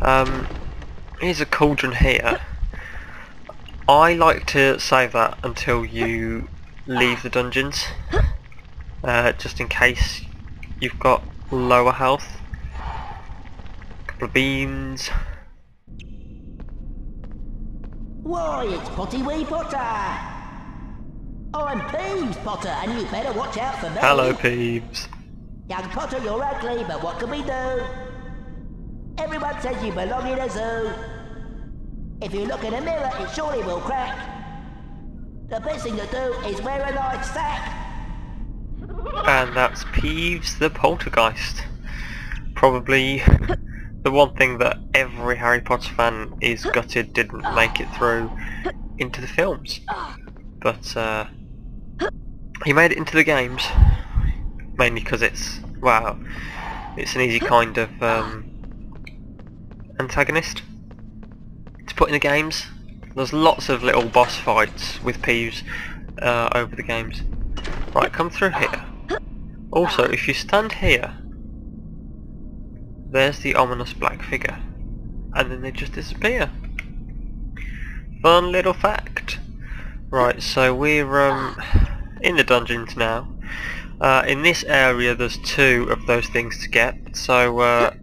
Here's a cauldron here. I like to save that until you leave the dungeons, just in case you've got lower health. Couple of beans. Why, it's Potty wee Potter! I'm Peeves, Potter, and you better watch out for me! Hello, Peeves. Young Potter, you're ugly, but what can we do? Everyone says you belong in a zoo. If you look in a mirror, it surely will crack. The best thing to do is wear a nice sack. And that's Peeves the Poltergeist. Probably the one thing that every Harry Potter fan is gutted didn't make it through into the films. But he made it into the games, mainly because it's, well, it's an easy kind of antagonist to put in the games. There's lots of little boss fights with Peeves over the games. Right, come through here. Also, if you stand here, there's the ominous black figure, and then they just disappear. Fun little fact. Right, so we're in the dungeons now. In this area there's 2 of those things to get, so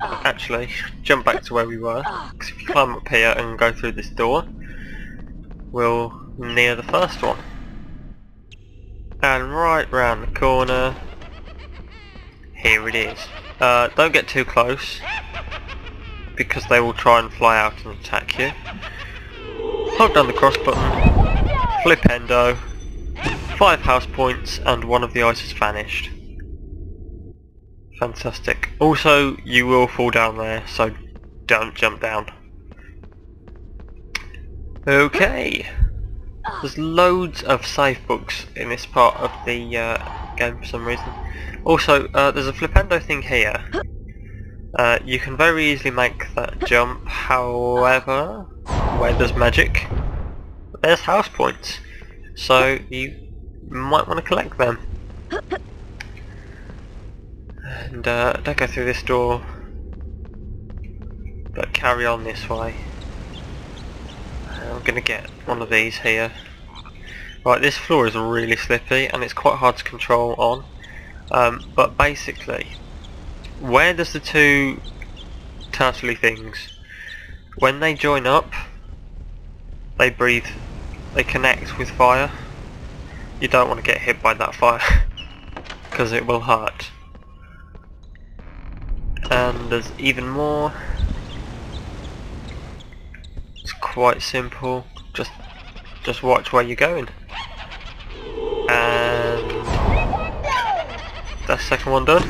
actually, jump back to where we were, because if you climb up here and go through this door, we'll near the first one. And right round the corner, here it is. Don't get too close, because they will try and fly out and attack you. Hold down the cross button, flipendo, 5 house points, and one of the eyes has vanished. Fantastic. Also, you will fall down there, so don't jump down. Okay. There's loads of save books in this part of the game for some reason. Also, there's a flipendo thing here. You can very easily make that jump, however, where there's magic, there's house points, so you might want to collect them. And don't go through this door, but carry on this way. I'm gonna get one of these here. Right, this floor is really slippy and it's quite hard to control on. But basically, where there's the 2 turtley things, when they join up, they breathe, they connect with fire. You don't want to get hit by that fire, because it will hurt. And there's even more. It's quite simple. Just watch where you're going. And that's the second one done.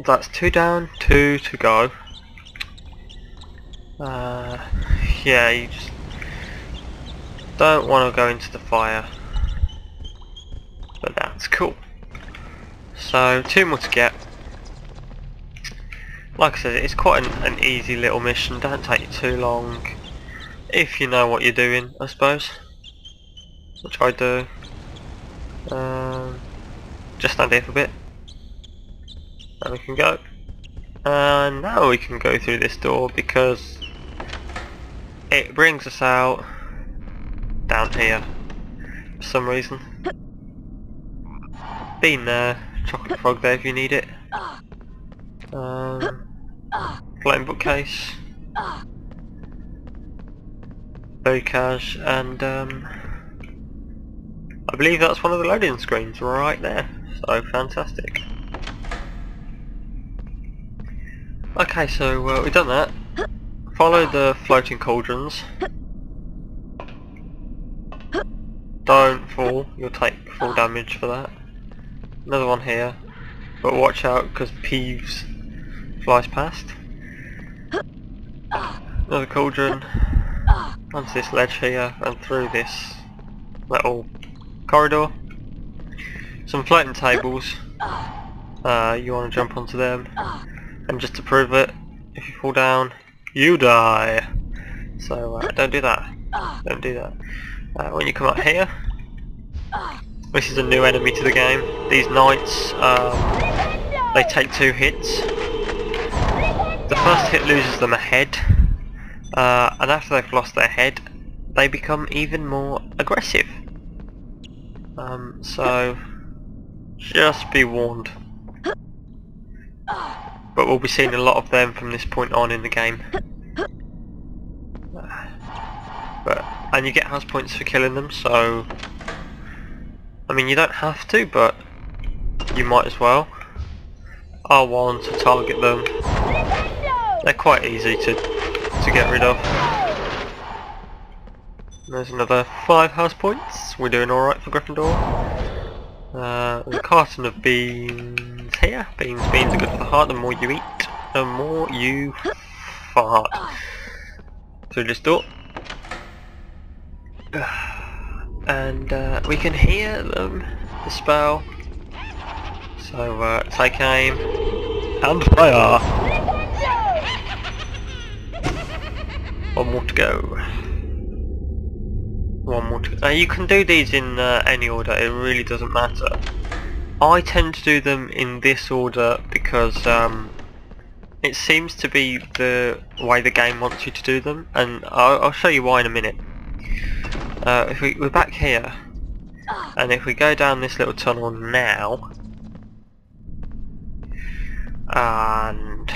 That's 2 down, 2 to go. Yeah, you just don't want to go into the fire. But that's cool. So 2 more to get. Like I said, it's quite an easy little mission. Don't take you too long if you know what you're doing, I suppose, which I do. Just stand here for a bit and we can go. And now we can go through this door because it brings us out down here for some reason. Bean there, chocolate frog there if you need it. Floating bookcase, very cash, and I believe that's one of the loading screens right there. So fantastic. Okay, so we've done that. Follow the floating cauldrons. Don't fall, you'll take full damage for that. Another one here, but watch out because Peeves flies past. Another cauldron, onto this ledge here and through this little corridor. Some floating tables, you want to jump onto them, and just to prove it, if you fall down, you die. So don't do that, don't do that. When you come up here, This is a new enemy to the game. These knights, they take 2 hits. The first hit loses them a head, and after they've lost their head, they become even more aggressive. So just be warned. But we'll be seeing a lot of them from this point on in the game. And you get house points for killing them, so I mean you don't have to, but you might as well. R1 to target them. They're quite easy to get rid of. There's another 5 house points. We're doing alright for Gryffindor. There's a carton of beans here. Beans are good for the heart. The more you eat, the more you fart. So just do it. And we can hear them, the spell. So take aim and fire. One more to go. One more to go. You can do these in any order, it really doesn't matter. I tend to do them in this order because it seems to be the way the game wants you to do them, and I'll show you why in a minute. If we're back here, and if we go down this little tunnel now, and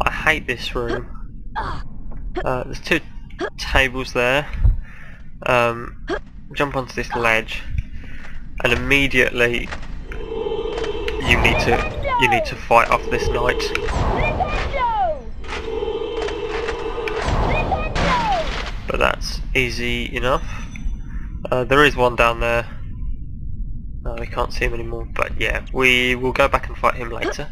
I hate this room. There's 2 tables there. Jump onto this ledge, and immediately you need to fight off this knight. But that's easy enough. There is one down there. We can't see him anymore, but yeah, we will go back and fight him later.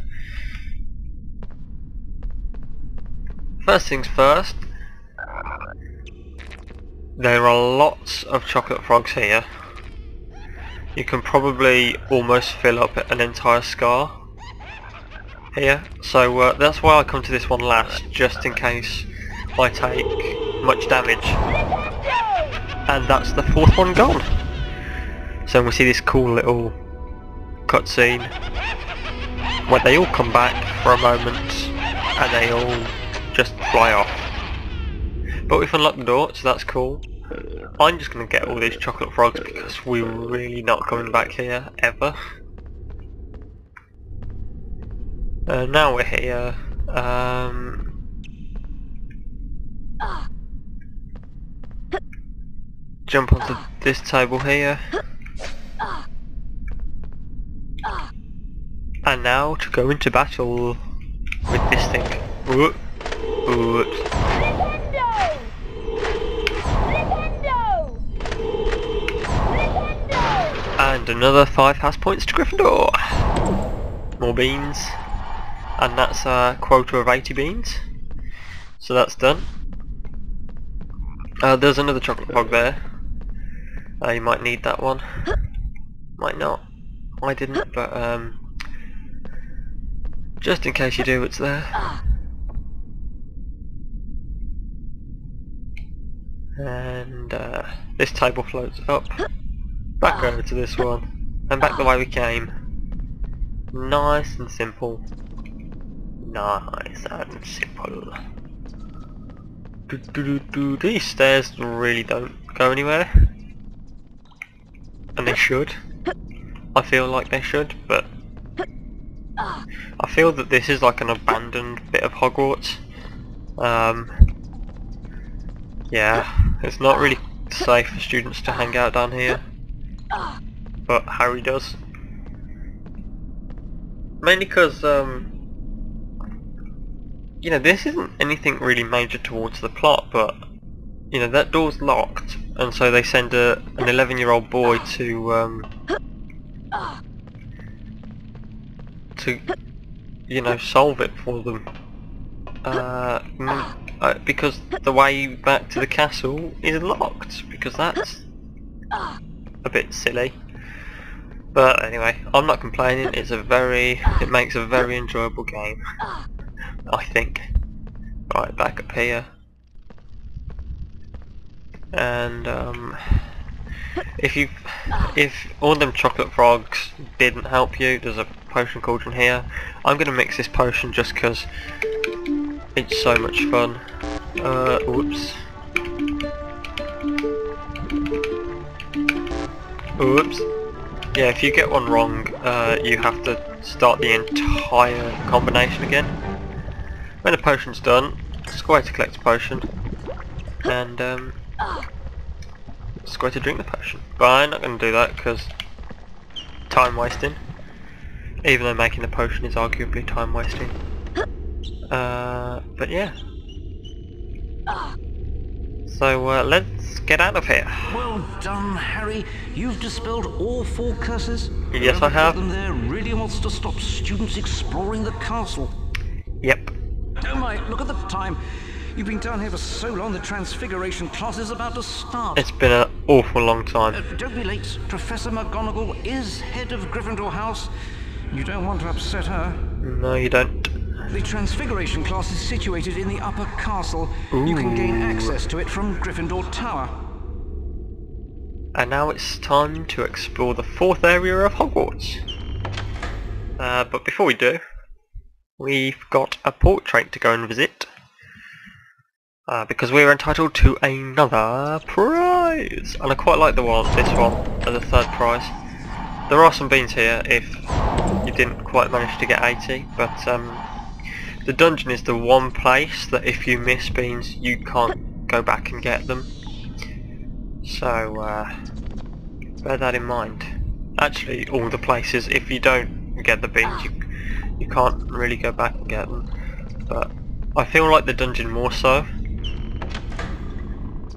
First things first, there are lots of chocolate frogs here. You can probably almost fill up an entire scar here, so that's why I come to this one last, just in case I take much damage. And that's the 4th one gone. So we see this cool little cutscene where they all come back for a moment and they all just fly off. But we've unlocked the door, so that's cool. I'm just going to get all these chocolate frogs because we're really not coming back here ever. Now we're here. Jump onto this table here. And now to go into battle with this thing. And another 5 house points to Gryffindor. More beans. And that's a quota of 80 beans. So that's done. There's another chocolate frog there. You might need that one. Might not. I didn't, but just in case you do, it's there. And this table floats up. Back over to this one. And back the way we came. Nice and simple. Nice and simple. These stairs really don't go anywhere. And they should. I feel like they should, but I feel that this is like an abandoned bit of Hogwarts. Yeah, it's not really safe for students to hang out down here, but Harry does. Mainly because, you know, this isn't anything really major towards the plot, but, you know, that door's locked, and so they send an 11-year-old boy to, you know, solve it for them. Because the way back to the castle is locked, because that's a bit silly. But anyway, I'm not complaining. It makes a very enjoyable game, I think. Right, back up here, and if all them chocolate frogs didn't help you, there's a potion cauldron here. I'm gonna mix this potion just because it's so much fun. Oops. Oops. Yeah, if you get one wrong, you have to start the entire combination again. When the potion's done, square to collect a potion, and square to drink the potion. But I'm not going to do that because time wasting. Even though making the potion is arguably time wasting. But yeah. So let's get out of here. Well done, Harry. You've dispelled all 4 curses. Yes, I have. Whoever put them there really wants to stop students exploring the castle. Yep. Oh my, look at the time. You've been down here for so long the transfiguration class is about to start. It's been an awful long time. Don't be late. Professor McGonagall is head of Gryffindor House. You don't want to upset her. No, you don't. The transfiguration class is situated in the upper castle. Ooh. You can gain access to it from Gryffindor Tower. And now it's time to explore the 4th area of Hogwarts. But before we do, we've got a portrait to go and visit. Because we're entitled to another prize! And I quite like this one as a 3rd prize. There are some beans here if you didn't quite manage to get 80, but the dungeon is the one place that if you miss beans you can't go back and get them. So bear that in mind. Actually all the places, if you don't get the beans you can't really go back and get them. But I feel like the dungeon more so.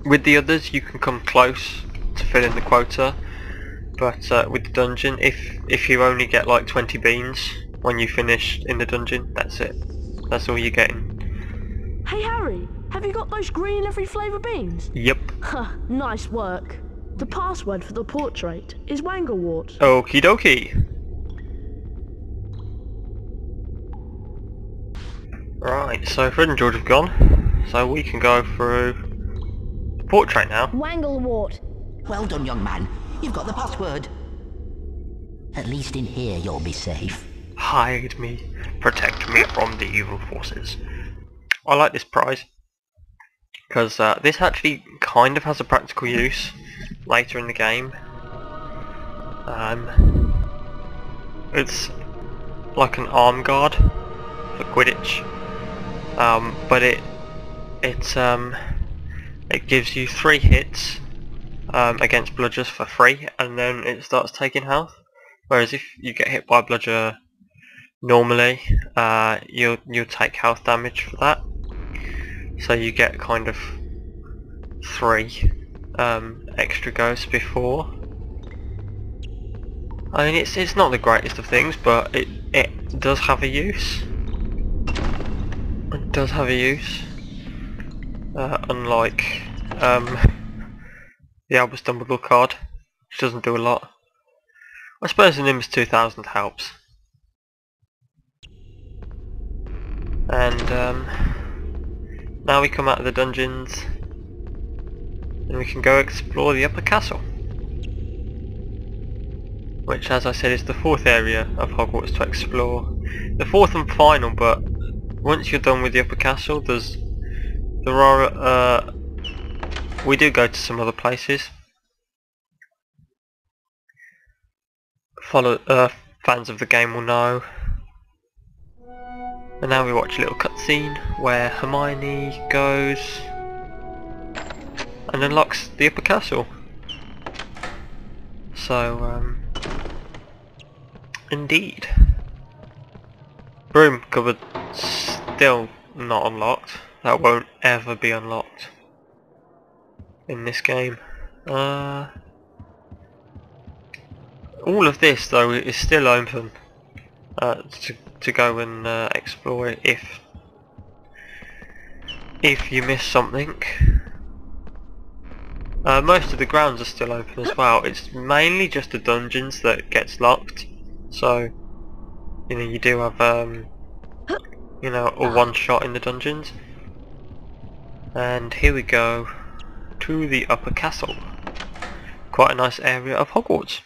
With the others you can come close to fill in the quota, but with the dungeon, if you only get like 20 beans when you finish in the dungeon, that's it. That's all you're getting. Hey Harry, have you got those green every flavour beans? Yep. Huh, nice work. The password for the portrait is Wanglewort. Okie dokie. Right, so Fred and George have gone, so we can go through the portrait now. Wanglewort. Well done, young man. You've got the password. At least in here you'll be safe. Hide me, protect me from the evil forces. I like this prize because this actually kind of has a practical use later in the game. It's like an arm guard for Quidditch, but it gives you 3 hits against Bludgers for free, and then it starts taking health. Whereas if you get hit by a Bludger normally, you'll take health damage for that. So you get kind of 3 extra goes before. I mean, it's not the greatest of things, but it does have a use. It does have a use. Unlike the Albus Dumbledore card, which doesn't do a lot. I suppose the Nimbus 2000 helps. And now we come out of the dungeons and we can go explore the upper castle, which, as I said, is the 4th area of Hogwarts to explore. The 4th and final, but once you're done with the upper castle we do go to some other places. Fans of the game will know. And now we watch a little cutscene where Hermione goes and unlocks the upper castle. So, indeed. Broom cupboard still not unlocked. That won't ever be unlocked in this game. All of this though is still open to go and explore it if you miss something. Most of the grounds are still open as well. It's mainly just the dungeons that gets locked. So, you know, you do have you know, a one shot in the dungeons. And here we go to the upper castle. quite a nice area of Hogwarts.